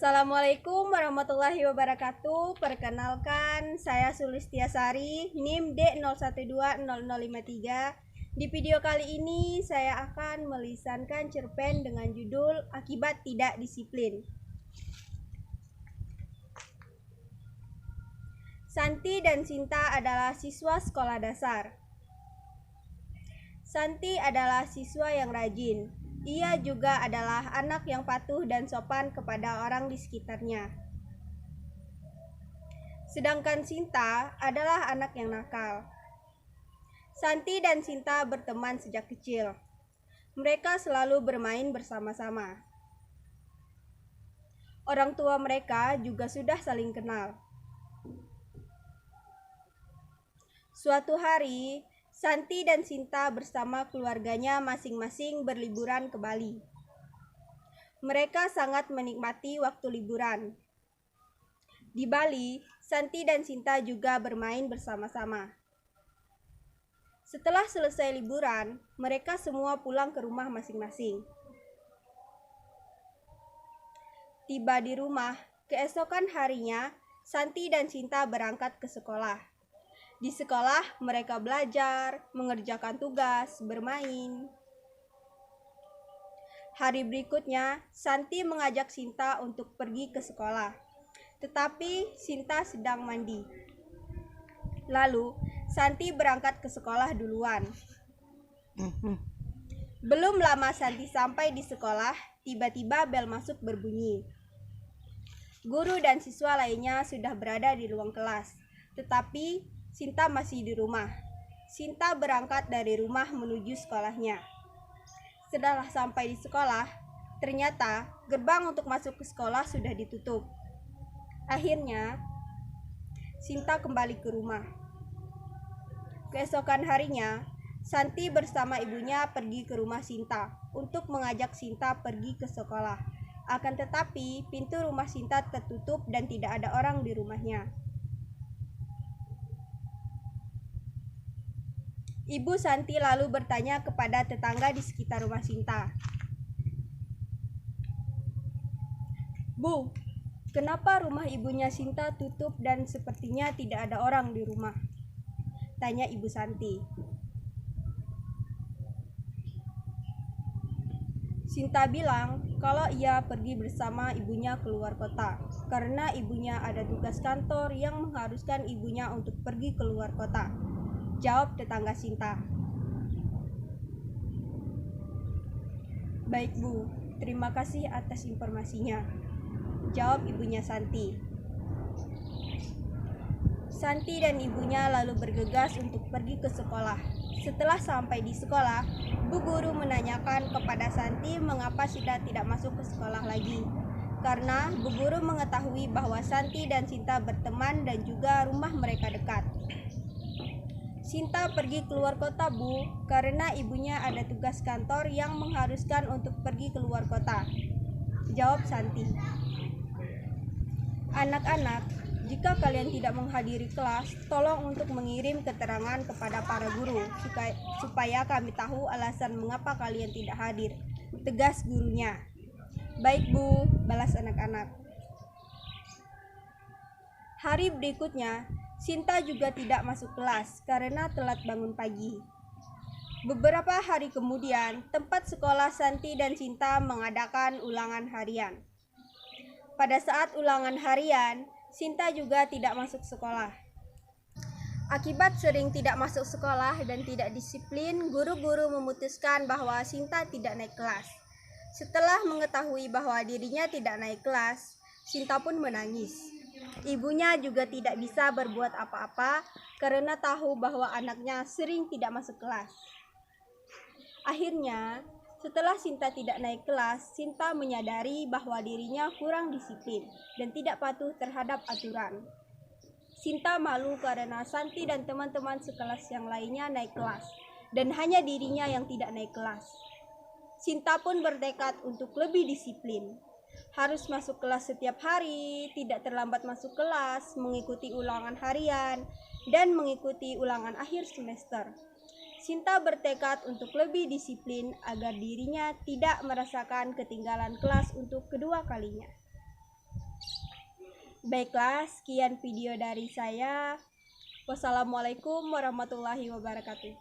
Assalamualaikum warahmatullahi wabarakatuh. Perkenalkan, saya Sulistiasari, NIM D01200053. Di video kali ini saya akan melisankan cerpen dengan judul Akibat Tidak Disiplin. Santi dan Sinta adalah siswa sekolah dasar. Santi adalah siswa yang rajin. Ia juga adalah anak yang patuh dan sopan kepada orang di sekitarnya. Sedangkan Sinta adalah anak yang nakal. Santi dan Sinta berteman sejak kecil. Mereka selalu bermain bersama-sama. Orang tua mereka juga sudah saling kenal. Suatu hari, Santi dan Sinta bersama keluarganya masing-masing berliburan ke Bali. Mereka sangat menikmati waktu liburan. Di Bali, Santi dan Sinta juga bermain bersama-sama. Setelah selesai liburan, mereka semua pulang ke rumah masing-masing. Tiba di rumah, keesokan harinya, Santi dan Sinta berangkat ke sekolah. Di sekolah, mereka belajar, mengerjakan tugas, bermain. Hari berikutnya, Santi mengajak Sinta untuk pergi ke sekolah. Tetapi Sinta sedang mandi. Lalu, Santi berangkat ke sekolah duluan. Belum lama Santi sampai di sekolah, tiba-tiba bel masuk berbunyi. Guru dan siswa lainnya sudah berada di ruang kelas, tetapi Sinta masih di rumah. Sinta berangkat dari rumah menuju sekolahnya. Setelah sampai di sekolah, ternyata gerbang untuk masuk ke sekolah sudah ditutup. Akhirnya, Sinta kembali ke rumah. Keesokan harinya, Santi bersama ibunya pergi ke rumah Sinta untuk mengajak Sinta pergi ke sekolah. Akan tetapi, pintu rumah Sinta tertutup dan tidak ada orang di rumahnya. Ibu Santi lalu bertanya kepada tetangga di sekitar rumah Sinta. "Bu, kenapa rumah ibunya Sinta tutup dan sepertinya tidak ada orang di rumah?" tanya Ibu Santi. Sinta bilang kalau ia pergi bersama ibunya keluar kota karena ibunya ada tugas kantor yang mengharuskan ibunya untuk pergi keluar kota. Jawab tetangga Sinta. "Baik Bu, terima kasih atas informasinya," jawab ibunya Santi. Santi dan ibunya lalu bergegas untuk pergi ke sekolah. Setelah sampai di sekolah, Bu Guru menanyakan kepada Santi mengapa Sinta tidak masuk ke sekolah lagi. Karena Bu Guru mengetahui bahwa Santi dan Sinta berteman dan juga rumah mereka dekat. "Sinta pergi keluar kota, Bu, karena ibunya ada tugas kantor yang mengharuskan untuk pergi keluar kota," jawab Santi. "Anak-anak, jika kalian tidak menghadiri kelas, tolong untuk mengirim keterangan kepada para guru supaya kami tahu alasan mengapa kalian tidak hadir," tegas gurunya. "Baik Bu," balas anak-anak. Hari berikutnya, Sinta juga tidak masuk kelas karena telat bangun pagi. Beberapa hari kemudian, tempat sekolah Santi dan Sinta mengadakan ulangan harian. Pada saat ulangan harian, Sinta juga tidak masuk sekolah. Akibat sering tidak masuk sekolah dan tidak disiplin, guru-guru memutuskan bahwa Sinta tidak naik kelas. Setelah mengetahui bahwa dirinya tidak naik kelas, Sinta pun menangis. Ibunya juga tidak bisa berbuat apa-apa karena tahu bahwa anaknya sering tidak masuk kelas. Akhirnya, setelah Sinta tidak naik kelas, Sinta menyadari bahwa dirinya kurang disiplin dan tidak patuh terhadap aturan. Sinta malu karena Santi dan teman-teman sekelas yang lainnya naik kelas, dan hanya dirinya yang tidak naik kelas. Sinta pun bertekad untuk lebih disiplin. Harus masuk kelas setiap hari, tidak terlambat masuk kelas, mengikuti ulangan harian, dan mengikuti ulangan akhir semester. Sinta bertekad untuk lebih disiplin agar dirinya tidak merasakan ketinggalan kelas untuk kedua kalinya. Baiklah, sekian video dari saya. Wassalamualaikum warahmatullahi wabarakatuh.